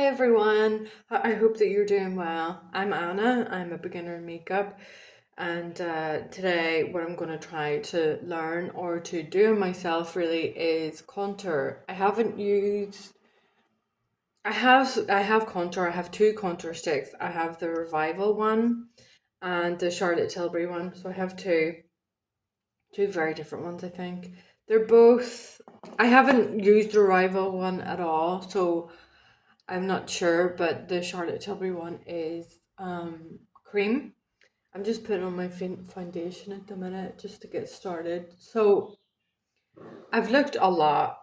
Hi everyone. I hope that you're doing well. I'm Anna. I'm a beginner in makeup, and today what I'm going to try to learn or to do myself really is contour. I have contour. I have two contour sticks. I have the Revival one and the Charlotte Tilbury one. So I have two very different ones, I think. They're both I haven't used the Revival one at all, so I'm not sure, but the Charlotte Tilbury one is cream. I'm just putting on my foundation at the minute just to get started. So I've looked a lot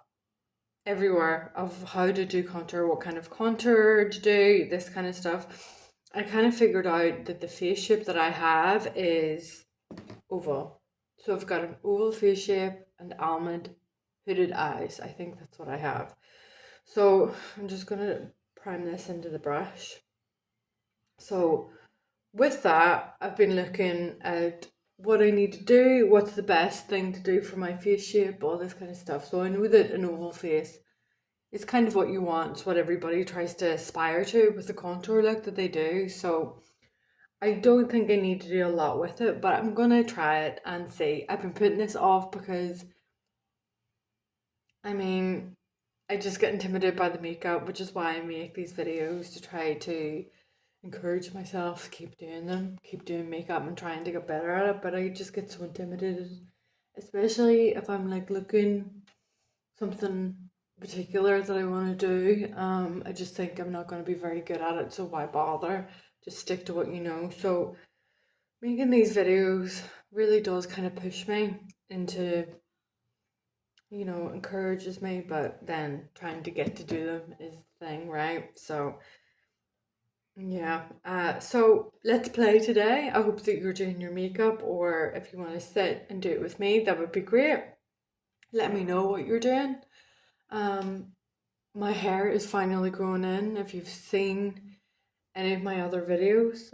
everywhere of how to do contour, what kind of contour to do, this kind of stuff. I kind of figured out that the face shape that I have is oval. So I've got an oval face shape and almond hooded eyes. I think that's what I have. So I'm just gonna prime this into the brush. So with that, I've been looking at what I need to do, what's the best thing to do for my face shape, all this kind of stuff. So I know that an oval face is kind of what you want, it's what everybody tries to aspire to with the contour look that they do. So I don't think I need to do a lot with it, but I'm gonna try it and see. I've been putting this off because I mean, I just get intimidated by the makeup, which is why I make these videos to try to encourage myself to keep doing them, keep doing makeup and trying to get better at it. But I just get so intimidated, especially if I'm like looking something particular that I want to do. I just think I'm not going to be very good at it, so why bother? Just stick to what you know. So making these videos really does kind of push me into, encourages me, but then trying to get to do them is the thing, right? So yeah, so let's play today. I hope that you're doing your makeup, or if you want to sit and do it with me, that would be great. Let me know what you're doing. Um, my hair is finally growing in. If you've seen any of my other videos,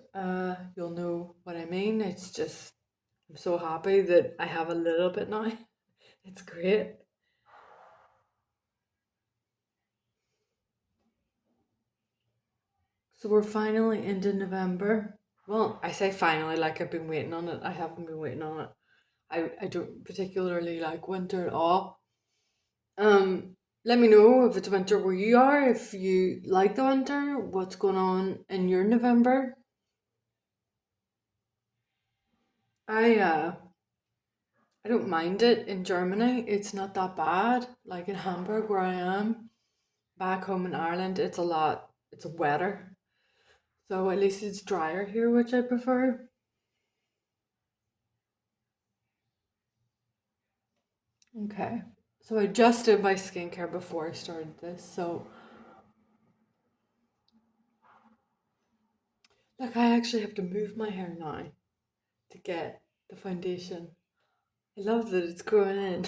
you'll know what I mean. It's just, I'm so happy that I have a little bit now. It's great. So we're finally into November. Well, I say finally like I've been waiting on it. I haven't been waiting on it. I don't particularly like winter at all. Let me know if it's winter where you are, if you like the winter, what's going on in your November. I uh I don't mind it in Germany. It's not that bad. Like in Hamburg where I am, back home in Ireland, it's wetter. So at least it's drier here, which I prefer. Okay. So I just did my skincare before I started this. So like I actually have to move my hair now to get the foundation. I love that it's growing in.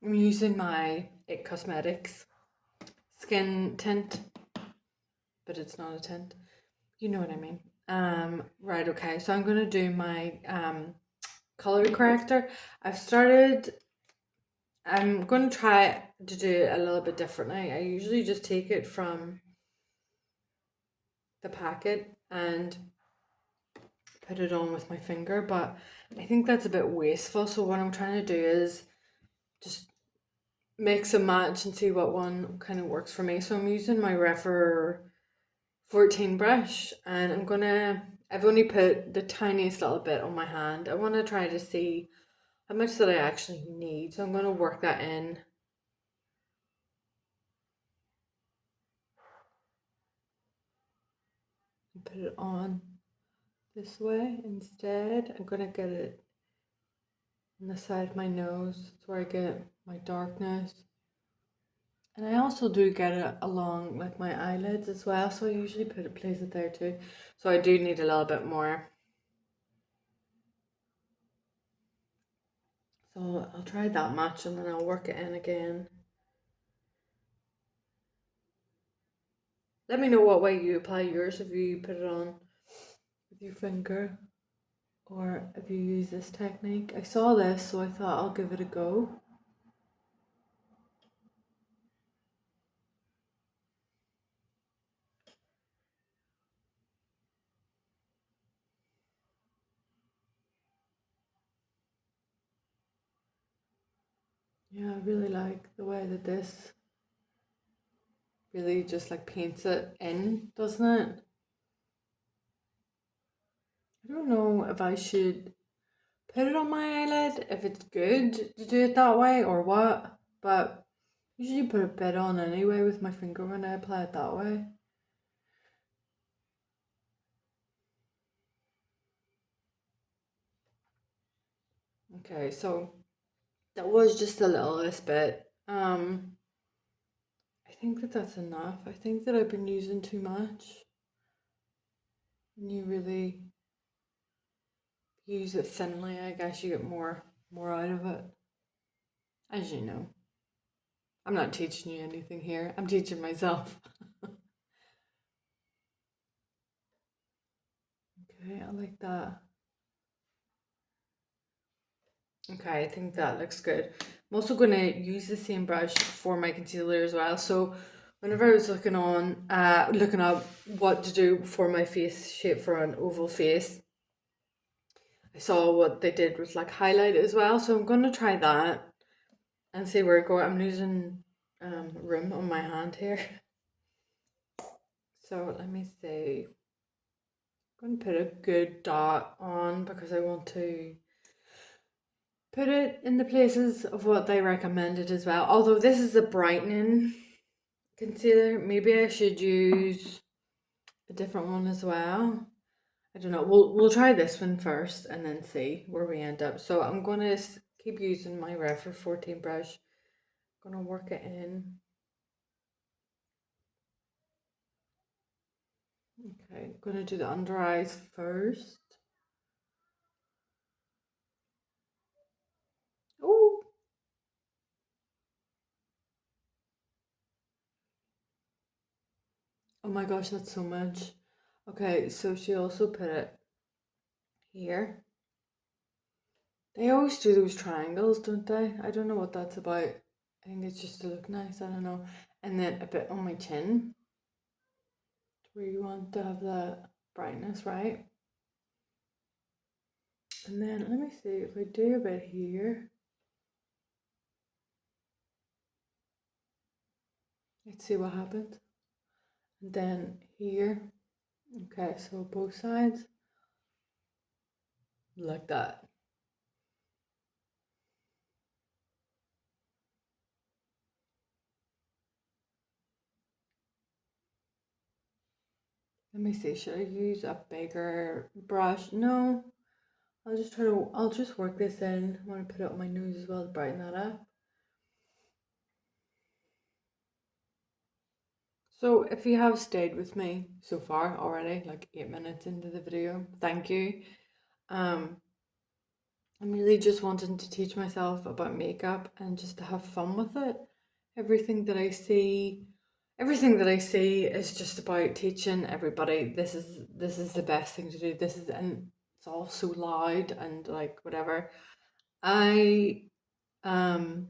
I'm using my It Cosmetics skin tint, but it's not a tint. You know what I mean. Right, okay. So I'm gonna do my color corrector. I've started I'm gonna try to do it a little bit differently. I usually just take it from the packet and put it on with my finger, but I think that's a bit wasteful. So what I'm trying to do is just mix and match and see what one kind of works for me. So I'm using my Refer 14 brush, and I've only put the tiniest little bit on my hand. I want to try to see how much that I actually need. So I'm going to work that in and put it on this way instead. I'm going to get it on the side of my nose. That's where I get my darkness. And I also do get it along like my eyelids as well. So I usually place it there too. So I do need a little bit more. So I'll try that much and then I'll work it in again. Let me know what way you apply yours, if you put it on with your finger or if you use this technique. I saw this, so I thought I'll give it a go. Yeah, I really like the way that this really just like paints it in, doesn't it? I don't know if I should put it on my eyelid, if it's good to do it that way or what, but usually put a bit on anyway with my finger when I apply it that way. Okay, so that was just a little this bit. I think that that's enough. I think that I've been using too much. And you really use it thinly, I guess you get more out of it. As you know. I'm not teaching you anything here. I'm teaching myself. Okay, I like that. Okay, I think that looks good. I'm also going to use the same brush for my concealer as well. So whenever I was looking up what to do for my face shape for an oval face, I saw what they did was like highlight as well. So I'm going to try that and see where it goes. I'm losing room on my hand here. So let me see. I'm going to put a good dot on because I want to put it in the places of what they recommended as well. Although this is a brightening concealer, maybe I should use a different one as well. I don't know. We'll try this one first and then see where we end up. So I'm gonna keep using my Refer 14 brush. I'm gonna work it in. Okay, I'm gonna do the under eyes first. Oh, oh my gosh, that's so much. Okay, so she also put it here. They always do those triangles, don't they? I don't know what that's about. I think it's just to look nice, I don't know. And then a bit on my chin, where you want to have the brightness, right? And then let me see if I do a bit here. Let's see what happens. And then here. Okay, so both sides. Like that. Let me see, should I use a bigger brush? No. I'll just work this in. I want to put it on my nose as well to brighten that up. So if you have stayed with me so far already, like 8 minutes into the video, thank you. Um, I'm really just wanting to teach myself about makeup and just to have fun with it. Everything that I see, everything that I see is just about teaching everybody this is the best thing to do. This is and it's all so loud and like whatever. I um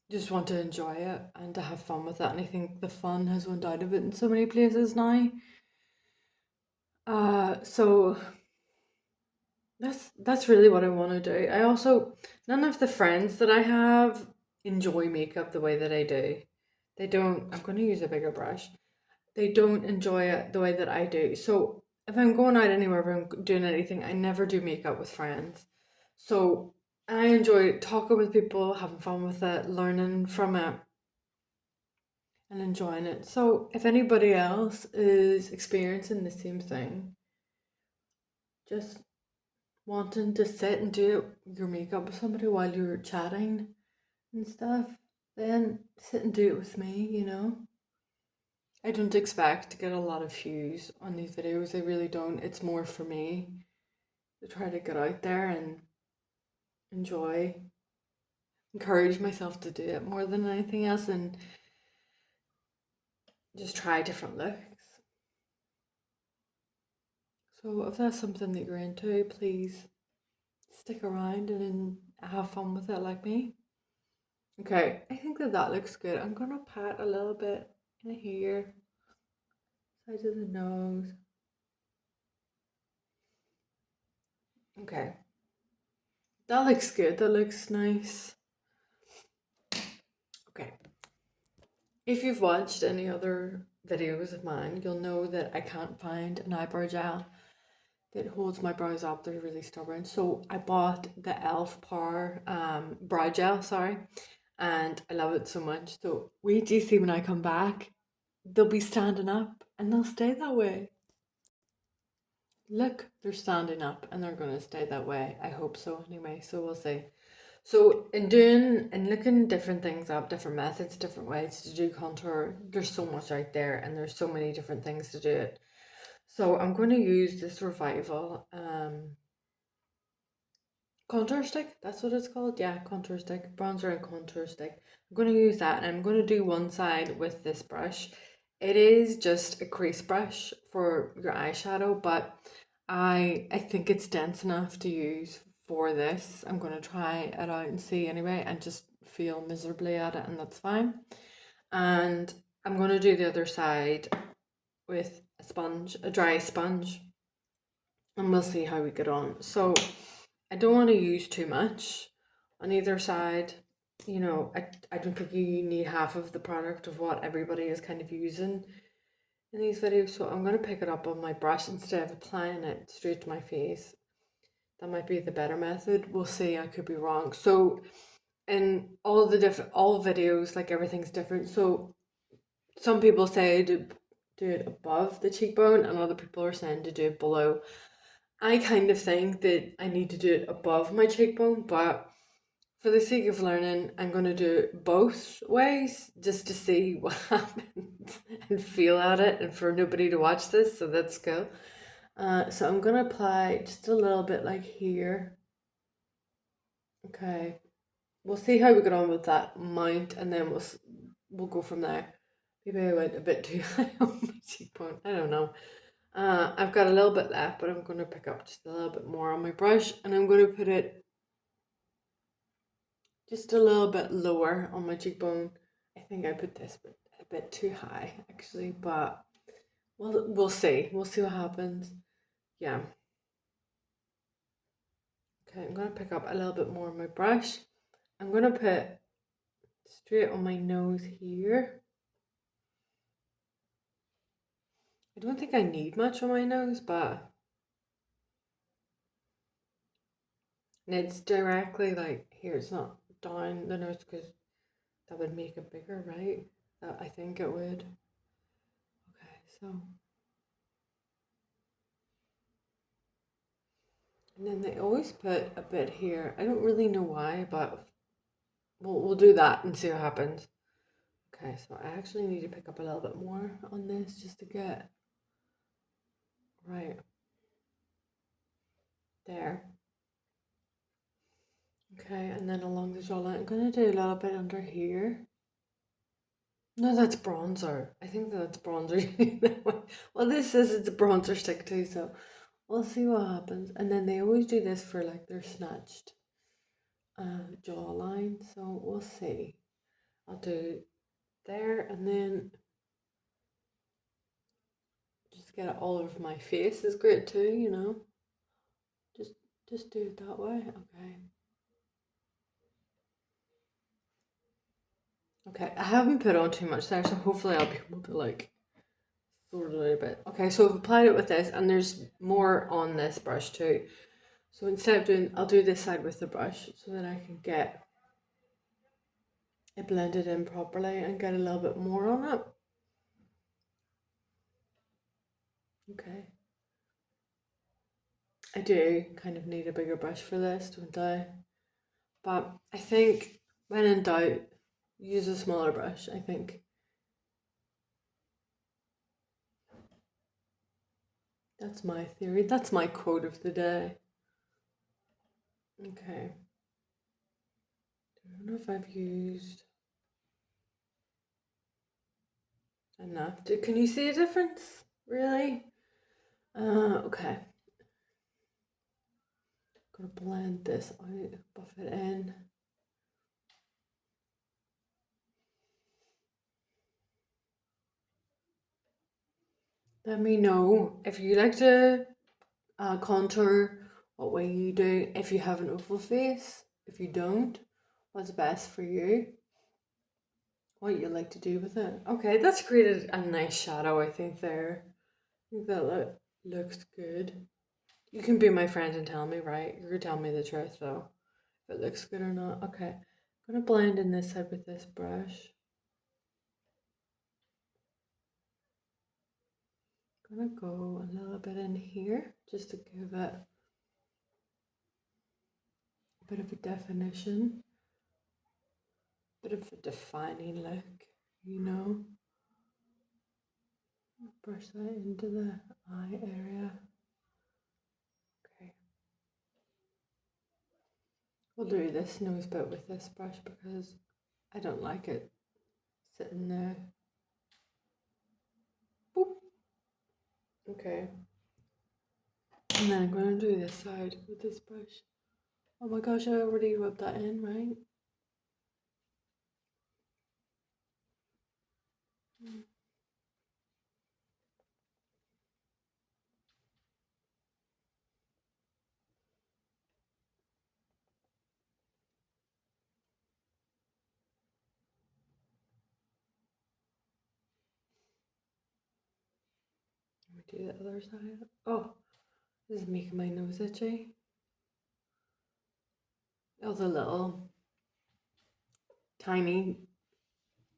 just want to enjoy it and to have fun with it, and I think the fun has went out of it in so many places now. So that's really what I want to do. I also none of the friends that I have enjoy makeup the way that I do. They don't. I'm going to use a bigger brush. They don't enjoy it the way that I do. So if I'm going out anywhere, if I'm doing anything, I never do makeup with friends. So I enjoy talking with people, having fun with it, learning from it, and enjoying it. So if anybody else is experiencing the same thing, just wanting to sit and do your makeup with somebody while you're chatting and stuff, then sit and do it with me. I don't expect to get a lot of views on these videos. I really don't. It's more for me to try to get out there and enjoy, encourage myself to do it more than anything else and just try different looks. So if that's something that you're into, please stick around and have fun with it like me. Okay, I think that that looks good. I'm gonna pat a little bit in here, side of the nose. Okay, that looks good. That looks nice. Okay, if you've watched any other videos of mine, you'll know that I can't find an eyebrow gel that holds my brows up. They're really stubborn. So I bought the e.l.f. Power brow gel, sorry, and I love it so much. So wait till you see when I come back, they'll be standing up and they'll stay that way. Look, they're standing up and they're going to stay that way. I hope so anyway, so we'll see. So in doing and looking different things up, different methods, different ways to do contour, there's so much out there and there's so many different things to do it. So I'm going to use this Revival contour stick. That's what it's called. Yeah, contour stick, bronzer and contour stick. I'm going to use that and I'm going to do one side with this brush. It is just a crease brush for your eyeshadow, but I think it's dense enough to use for this. I'm going to try it out and see anyway and just feel miserably at it, and that's fine. And I'm going to do the other side with a sponge, a dry sponge, and we'll see how we get on. So I don't want to use too much on either side. You know, I don't think you need half of the product of what everybody is kind of using in these videos. So I'm going to pick it up on my brush instead of applying it straight to my face. That might be the better method. We'll see, I could be wrong. So in all videos, like everything's different. So some people say to do it above the cheekbone and other people are saying to do it below. I kind of think that I need to do it above my cheekbone, but for the sake of learning, I'm going to do it both ways just to see what happens and feel at it and for nobody to watch this, so that's cool. So I'm going to apply just a little bit like here. Okay, we'll see how we get on with that mount and then we'll go from there. Maybe I went a bit too high on my cheekbone, I don't know. I've got a little bit left, but I'm going to pick up just a little bit more on my brush and I'm going to put it just a little bit lower on my cheekbone. I think I put this a bit too high actually, but we'll see. We'll see what happens. Yeah. Okay, I'm going to pick up a little bit more on my brush. I'm going to put straight on my nose here. I don't think I need much on my nose, but and it's directly like here, it's not down the nose because that would make it bigger, right? I think it would. Okay, so. And then they always put a bit here. I don't really know why, but we'll do that and see what happens. Okay, so I actually need to pick up a little bit more on this just to get right there. Okay, and then along the jawline, I'm gonna do a little bit under here. No, that's bronzer. I think that's bronzer. Well, this says it's a bronzer stick too, so we'll see what happens. And then they always do this for like their snatched jawline, so we'll see. I'll do there and then just get it all over my face is great too, you know. Just do it that way. Okay. Okay, I haven't put on too much there, so hopefully I'll be able to like sort it out a bit. Okay, so I've applied it with this and there's more on this brush too. So instead of doing, I'll do this side with the brush so that I can get it blended in properly and get a little bit more on it. Okay. I do kind of need a bigger brush for this, don't I? But I think when in doubt, use a smaller brush, I think. That's my theory. That's my quote of the day. Okay. I don't know if I've used enough. Can you see a difference? Really? Okay. gonna blend this out, buff it in. Let me know if you like to contour, what way you do, if you have an oval face, if you don't, what's best for you, what you like to do with it. Okay, that's created a nice shadow, I think, there. I think that looks good. You can be my friend and tell me, right? You're gonna tell me the truth though, if it looks good or not. Okay, I'm gonna blend in this side with this brush. I'm gonna go a little bit in here just to give it a bit of a definition, bit of a defining look, you know. Brush that into the eye area. Okay. We'll do this nose bit with this brush because I don't like it sitting there. Boop. Okay. And then I'm going to do this side with this brush. Oh my gosh, I already rubbed that in, right? Let me do the other side. Oh, this is making my nose itchy. All the little tiny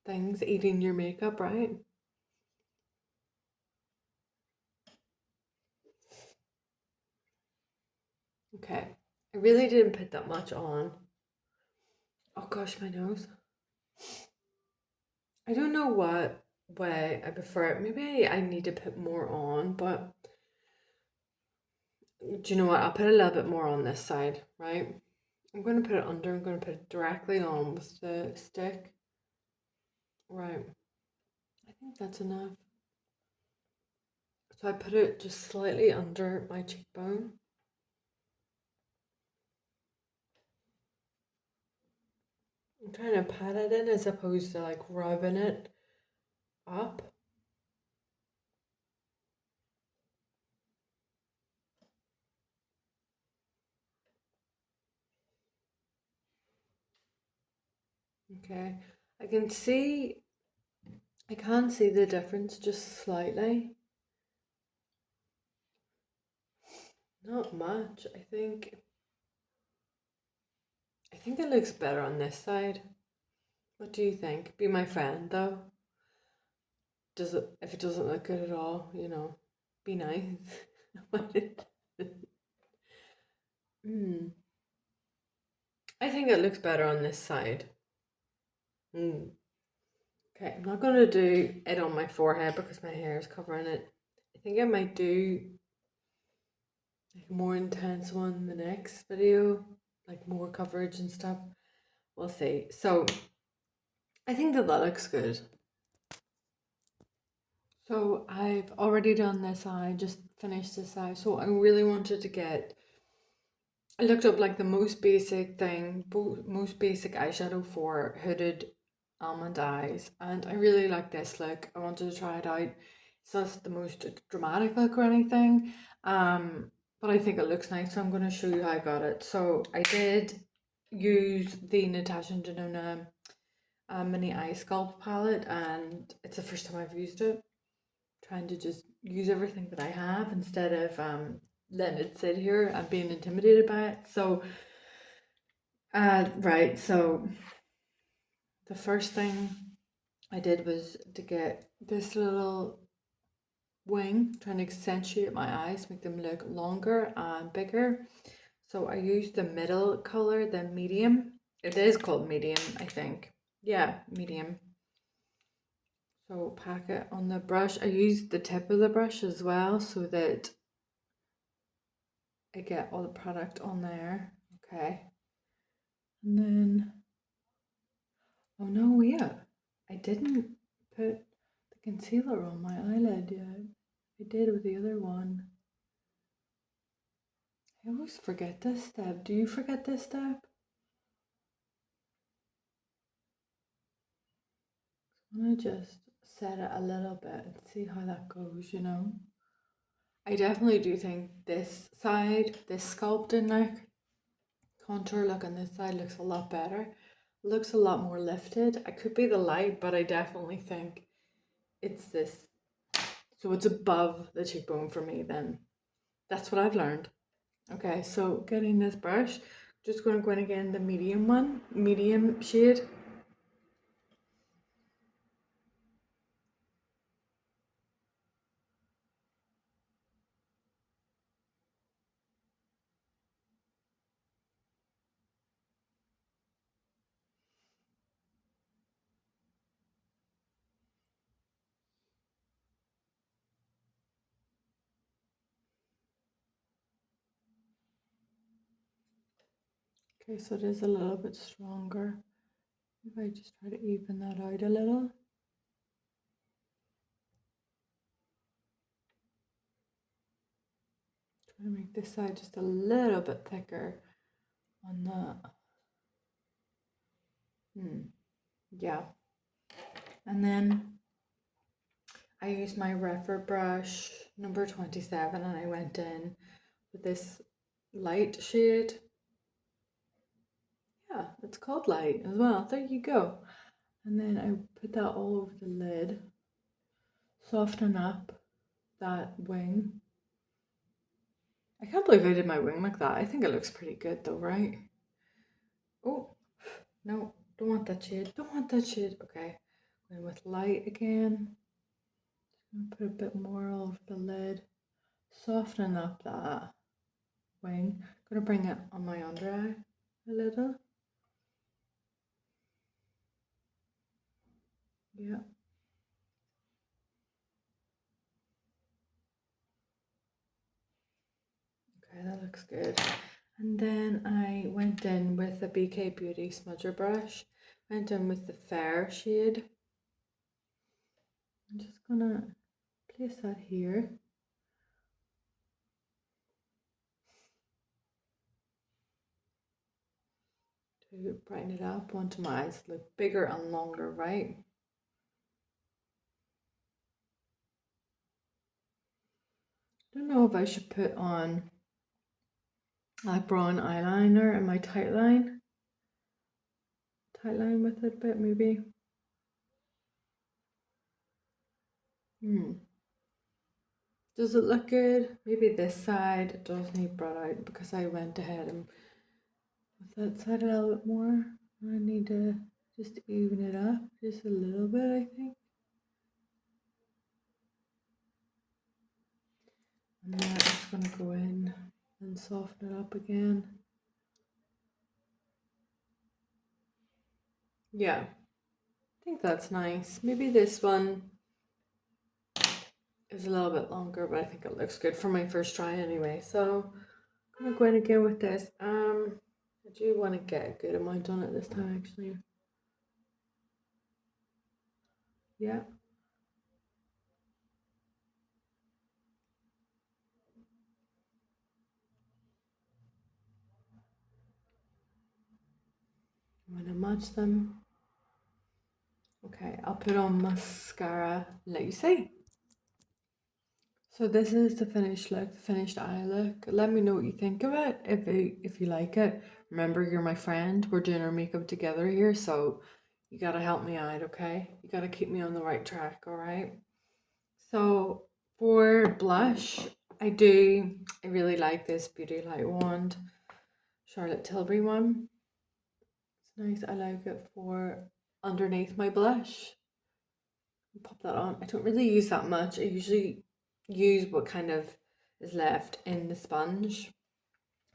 things eating your makeup, right? Okay, I really didn't put that much on. Oh gosh, my nose. I don't know what way I prefer it. Maybe I need to put more on, but do you know what? I'll put a little bit more on this side, right? I'm going to put it under. I'm going to put it directly on with the stick. Right. I think that's enough. So I put it just slightly under my cheekbone. I'm trying to pat it in as opposed to like rubbing it up. Okay. I can see, I can see the difference just slightly. Not much. I think it looks better on this side. What do you think? Be my friend though. Does it, if it doesn't look good at all, you know, be nice. mm. I think it looks better on this side. Mm. Okay, I'm not going to do it on my forehead because my hair is covering it. I think I might do like a more intense one in the next video, like more coverage and stuff. We'll see. So I think that looks good. So I've already done this eye, just finished this eye. So I really wanted to get, I looked up like the most basic thing, most basic eyeshadow for hooded almond eyes, and I really like this look. I wanted to try it out. It's not the most dramatic look or anything, but I think it looks nice, so I'm going to show you how I got it. So I did use the Natasha Denona mini eye sculpt palette, and it's the first time I've used it. Trying to just use everything that I have instead of letting it sit here and being intimidated by it. So right, so the first thing I did was to get this little wing, trying to accentuate my eyes, make them look longer and bigger. So I used the middle color, the medium. It is called medium, I think. Yeah, medium. So pack it on the brush. I used the tip of the brush as well so that I get all the product on there. Okay. And then, oh no, yeah, I didn't put the concealer on my eyelid yet. I did with the other one. I always forget this step. Do you forget this step? I'm gonna just set it a little bit and see how that goes, you know? I definitely do think this side, this sculpted neck contour look on this side looks a lot better. Looks a lot more lifted. It could be the light, but I definitely think it's this. So it's above the cheekbone for me then. That's what I've learned. Okay, so getting this brush, just going to go in again, the medium one, medium shade. Okay, so it is a little bit stronger. If I just try to even that out a little. Try to make this side just a little bit thicker on that. Yeah. And then I used my Refer brush number 27 and I went in with this light shade. Yeah, it's called light as well. There you go. And then I put that all over the lid. Soften up that wing. I can't believe I did my wing like that. I think it looks pretty good though, right? Oh, no, don't want that shade. Don't want that shade. Okay, going with light again. Put a bit more all over the lid. Soften up that wing. Gonna bring it on my under eye a little. Yeah. Okay, that looks good. And then I went in with the BK Beauty smudger brush. Went in with the fair shade. I'm just gonna place that here. To brighten it up. Want my eyes to look bigger and longer, right? I don't know if I should put on a brown eyeliner in my tight line. Tight line with it a bit, maybe. Does it look good? Maybe this side does need brought out because I went ahead and with that side a little bit more. I need to just even it up just a little bit, I think. And then I'm just gonna go in and soften it up again. Yeah, I think that's nice. Maybe this one is a little bit longer, but I think it looks good for my first try anyway. So I'm gonna go in again with this. I do want to get a good amount on it this time actually. Yeah. I'm gonna match them. Okay, I'll put on mascara, let you see. So this is the finished look, the finished eye look. Let me know what you think of it, if you like it. Remember, you're my friend. We're doing our makeup together here, so you gotta help me out, okay? You gotta keep me on the right track, all right? So for blush, I really like this Beauty Light Wand, Charlotte Tilbury one. It's nice. I like it for underneath my blush. Pop that on. I don't really use that much. I usually use what kind of is left in the sponge.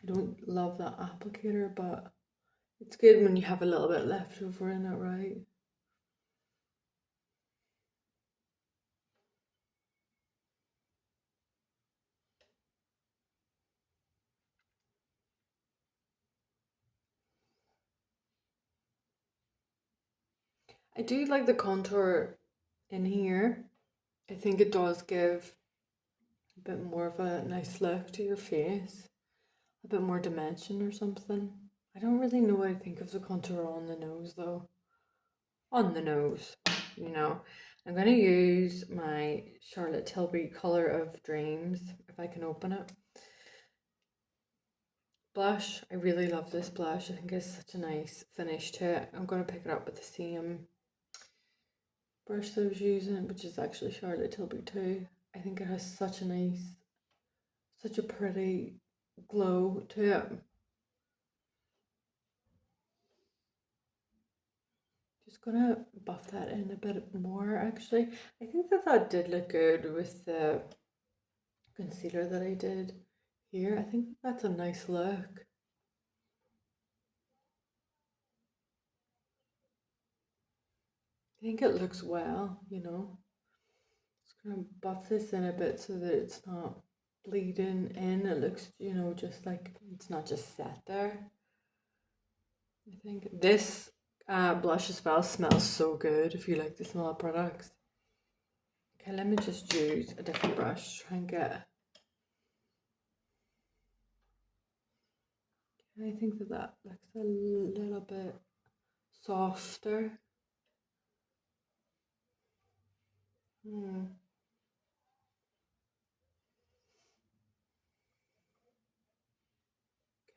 I don't love that applicator, but it's good when you have a little bit left over in it, right? I do like the contour in here. I think it does give a bit more of a nice look to your face. a bit more dimension or something. I don't really know what I think of the contour on the nose though. On the nose, you know. I'm going to use my Charlotte Tilbury Color of Dreams, if I can open it. Blush, I really love this blush. I think it's such a nice finish to it. I'm going to pick it up with the same brush that I was using, which is actually Charlotte Tilbury too. I think it has such a nice, such a pretty glow to it. Just gonna buff that in a bit more actually. I think that that did look good with the concealer that I did here. I think that's a nice look. I think it looks well, you know. Just gonna buff this in a bit so that it's not bleeding in. It looks, you know, just like it's not just set there. I think this blush as well smells so good if you like the smell of products. Okay, let me just use a different brush to try and get. I think that that looks a little bit softer. Hmm.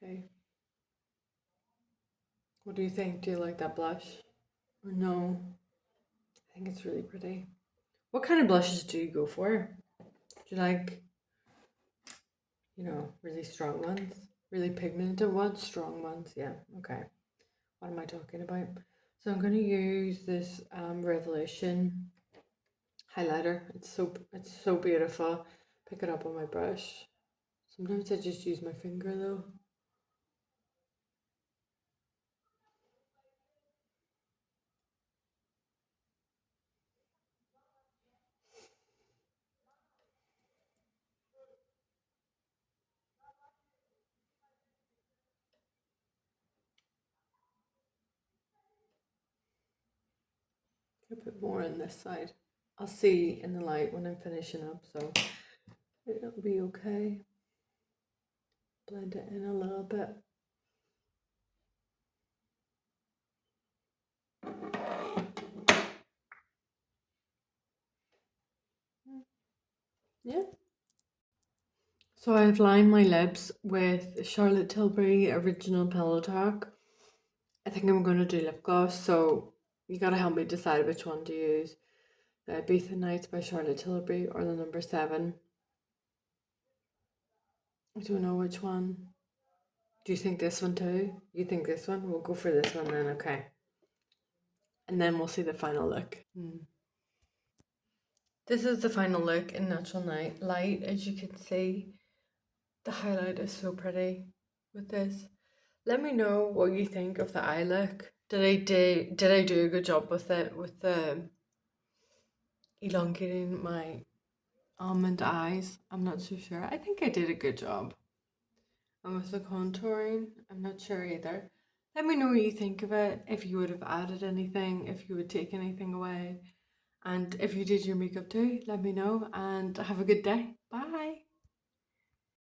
Okay. What do you think? Do you like that blush? Or no? I think it's really pretty. What kind of blushes do you go for? Do you like, you know, really strong ones? Really pigmented ones? Strong ones? Yeah, okay. What am I talking about? So I'm going to use this Revolution highlighter. It's so beautiful. Pick it up on my brush. Sometimes I just use my finger though. A bit more on this side. I'll see in the light when I'm finishing up, so it'll be okay. Blend it in a little bit. Yeah. So I've lined my lips with Charlotte Tilbury Original Pillow Talk. I think I'm going to do lip gloss, so you gotta help me decide which one to use. The Ibiza Nights by Charlotte Tilbury or the number 7. I don't know which one. Do you think this one too? You think this one? We'll go for this one then, okay. And then we'll see the final look. This is the final look in natural night light. As you can see, the highlight is so pretty with this. Let me know what you think of the eye look. Did I do a good job with it with the elongating my almond eyes? I'm not so sure. I think I did a good job. And with the contouring, I'm not sure either. Let me know what you think of it, if you would have added anything, if you would take anything away. And if you did your makeup too, let me know and have a good day. Bye.